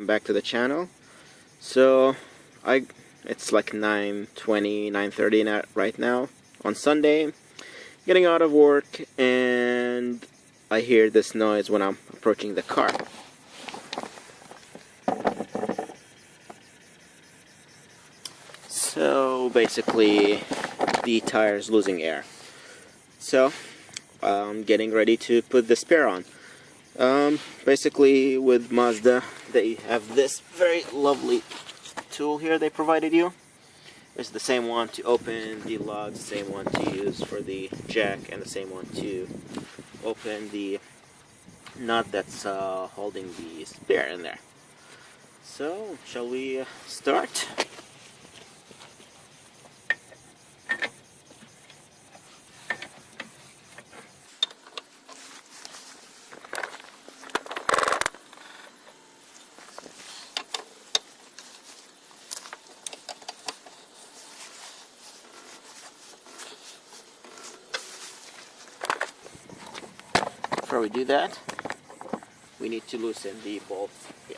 Back to the channel. So it's like 9:20, 9:30 right now on Sunday, getting out of work, and I hear this noise when I'm approaching the car. So basically the tire's losing air. So I'm getting ready to put the spare on. Basically with Mazda they have this very lovely tool here they provided you. It's the same one to open the lugs, the same one to use for the jack, and the same one to open the nut that's holding the spare in there. So shall we start? Before we do that, we need to loosen the bolts here.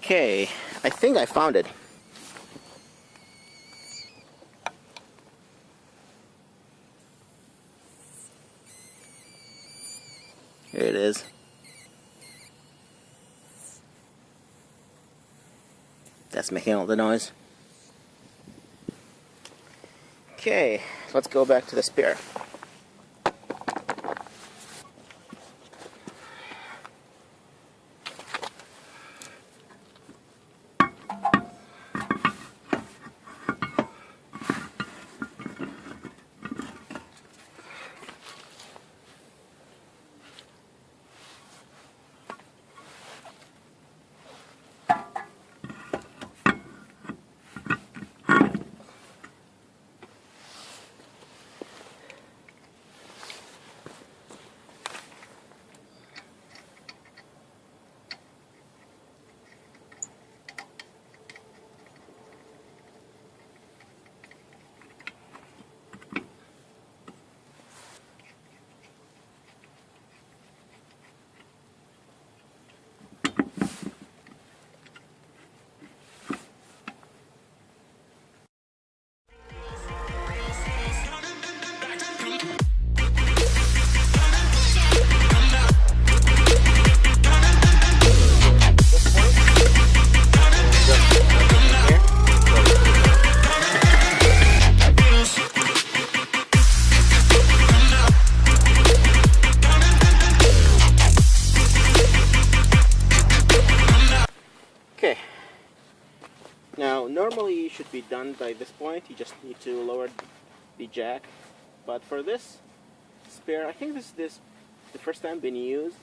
Okay, I think I found it. Here it is. That's making all the noise. Okay, let's go back to the spare. Okay. Now, normally you should be done by this point. You just need to lower the jack. But for this spare, I think this is the first time being used,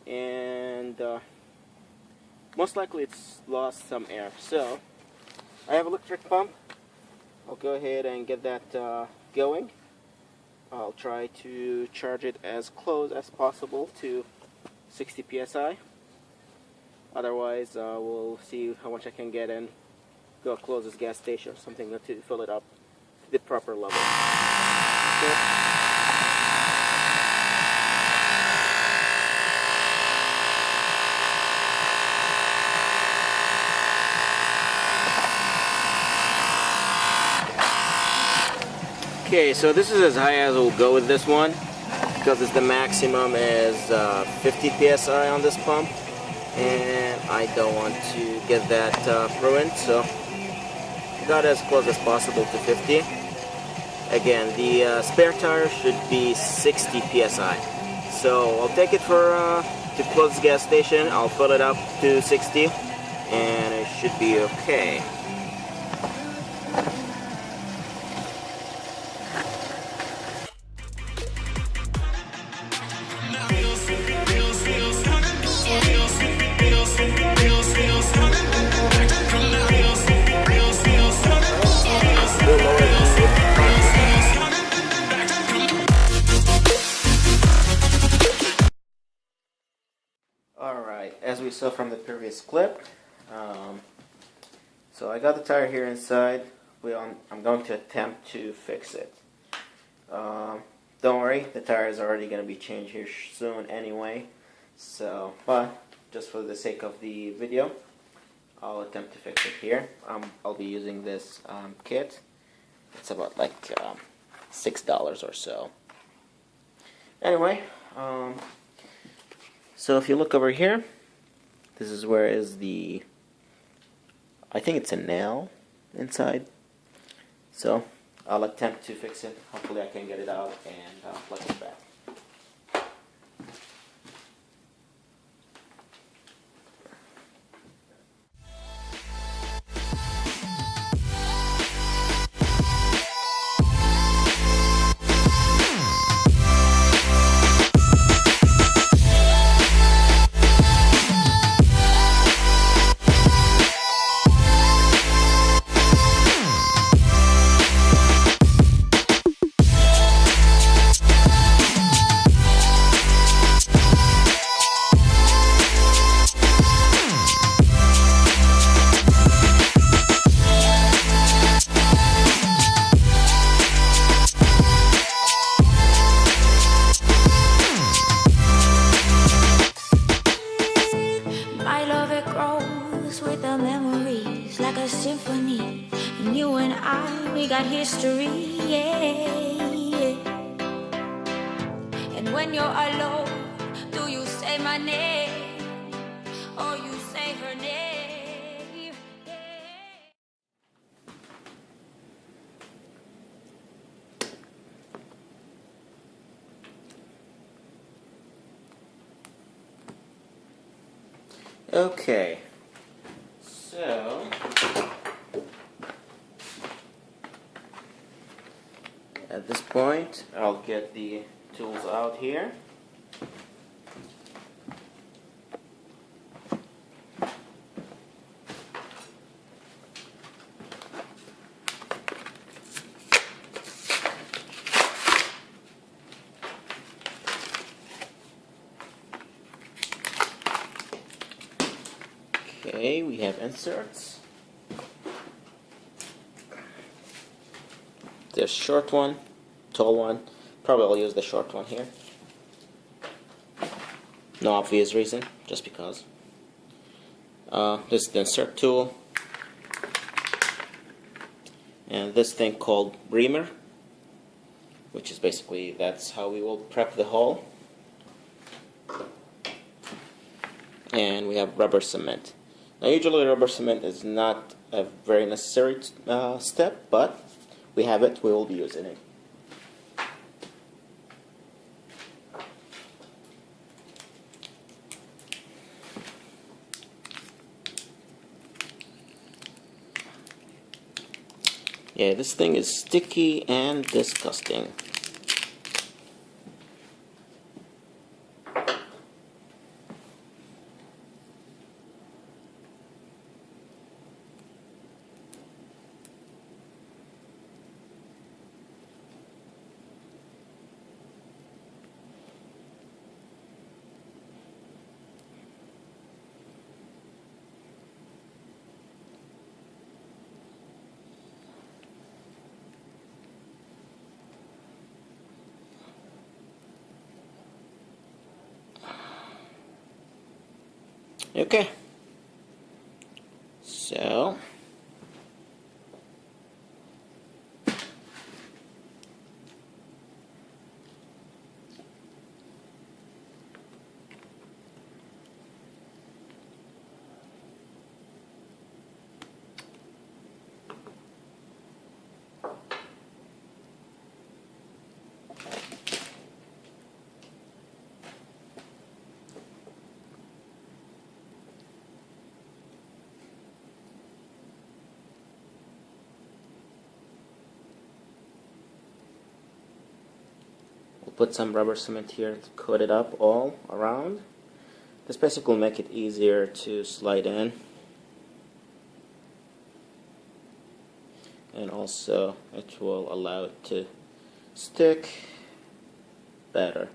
and most likely it's lost some air. So I have an electric pump. I'll go ahead and get that going. I'll try to charge it as close as possible to 60 psi. Otherwise, we'll see how much I can get and go closest gas station or something to fill it up to the proper level. Okay, so this is as high as we'll go with this one, because it's the maximum is 50 psi on this pump, and I don't want to get that ruined, so got as close as possible to 50. Again, the spare tire should be 60 psi, so I'll take it for to closest gas station. I'll fill it up to 60, and it should be okay. Alright, as we saw from the previous clip, so I got the tire here inside. I'm going to attempt to fix it. Don't worry, the tire is already going to be changed here soon anyway. So, but just for the sake of the video, I'll attempt to fix it here. I'll be using this kit. It's about like $6 or so. Anyway, so if you look over here, this is where is the, I think it's a nail inside. So I'll attempt to fix it. Hopefully I can get it out and plug it back. With the memories like a symphony, and you and I, we got history, yeah. And when you're alone, do you say my name or you say her name? Okay. So, at this point, I'll get the tools out here. Okay, we have inserts. There's short one, tall one. Probably I'll use the short one here. No obvious reason, just because. This is the insert tool. And this thing called reamer, which is basically, that's how we will prep the hole. And we have rubber cement. Now usually rubber cement is not a very necessary step, but we have it, we will be using it. Yeah, this thing is sticky and disgusting. Okay, so we'll put some rubber cement here to coat it up all around. This basically will make it easier to slide in, and also it will allow it to stick better.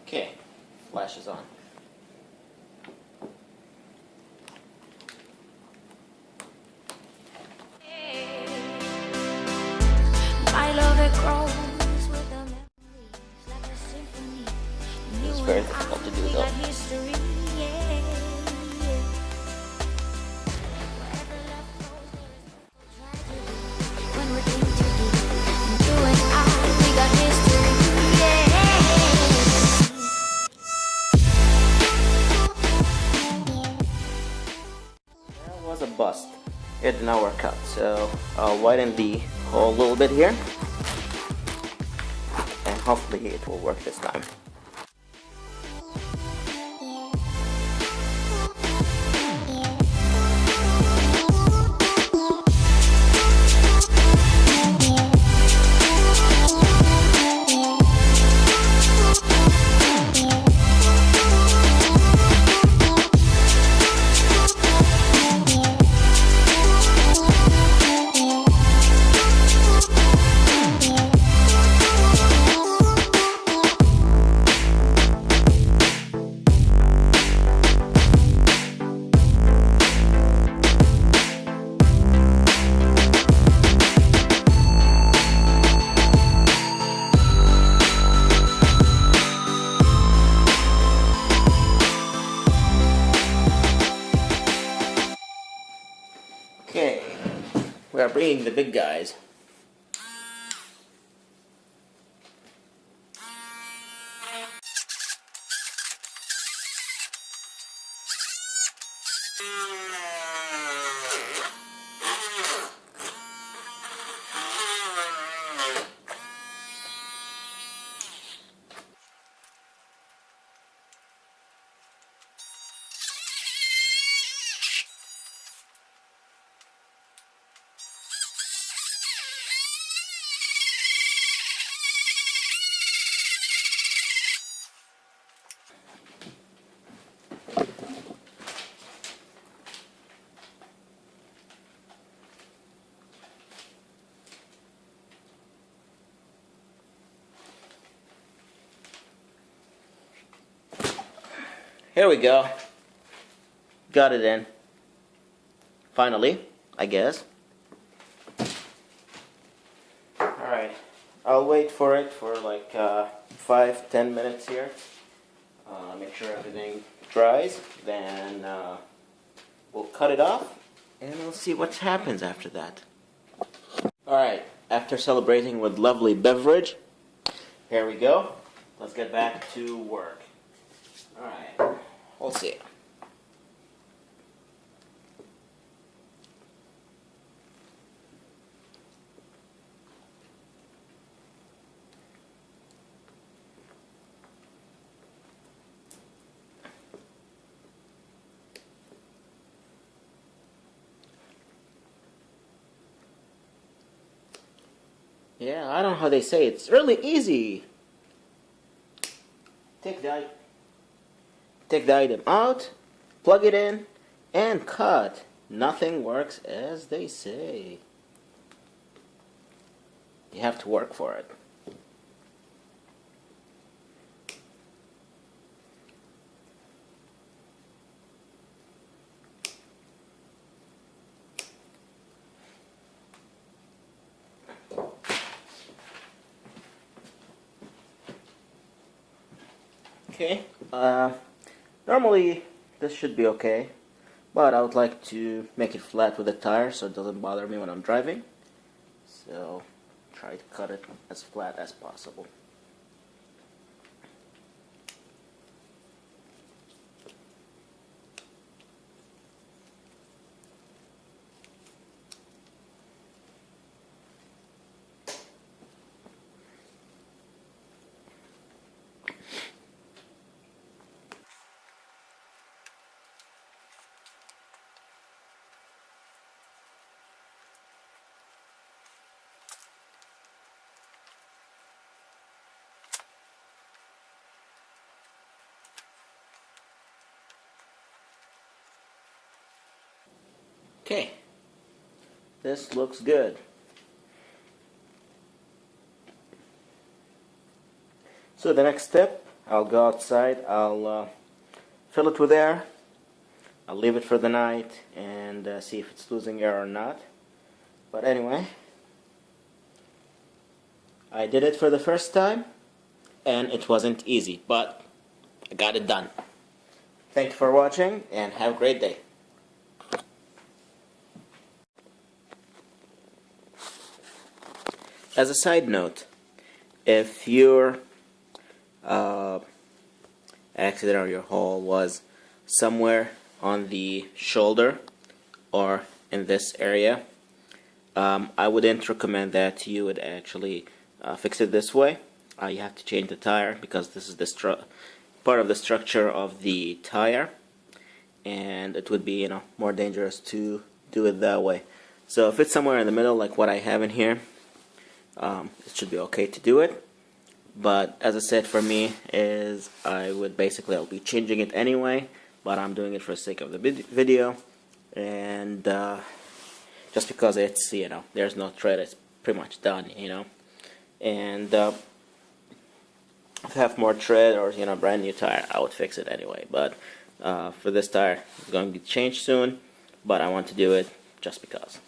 Okay, flash is on. My love, it grows with the memories like a symphony. It's very difficult to do though. History, yeah, yeah. Wherever love goes, there is no tragedy. When we're in too deep, you and I, we got history, yeah. There was a bust. It did not work out, so I'll widen the hole a little bit here, and hopefully it will work this time. Okay, we are bringing the big guys. Here we go. Got it in. Finally, I guess. Alright, I'll wait for it for like 5-10 minutes here. Make sure everything dries. Then we'll cut it off and we'll see what happens after that. Alright, after celebrating with lovely beverage, here we go. Let's get back to work. Alright, we'll see. Yeah, I don't know how they say it. It's really easy. Take the item out, plug it in, and cut. Nothing works as they say. You have to work for it. Okay, normally this should be okay, but I would like to make it flat with the tire so it doesn't bother me when I'm driving. So try to cut it as flat as possible. Okay, this looks good. So the next step, I'll go outside, I'll fill it with air, I'll leave it for the night and see if it's losing air or not. But anyway, I did it for the first time and it wasn't easy, but I got it done. Thank you for watching and have a great day. As a side note, if your accident or your hole was somewhere on the shoulder or in this area, I wouldn't recommend that you would actually fix it this way. You have to change the tire because this is the part of the structure of the tire, and it would be more dangerous to do it that way. So if it's somewhere in the middle like what I have in here, it should be okay to do it. But as I said, for me is I'll be changing it anyway, but I'm doing it for the sake of the video, and just because it's there's no thread, it's pretty much done, and if I have more tread or brand new tire, I would fix it anyway. But for this tire, it's going to be changed soon, but I want to do it just because.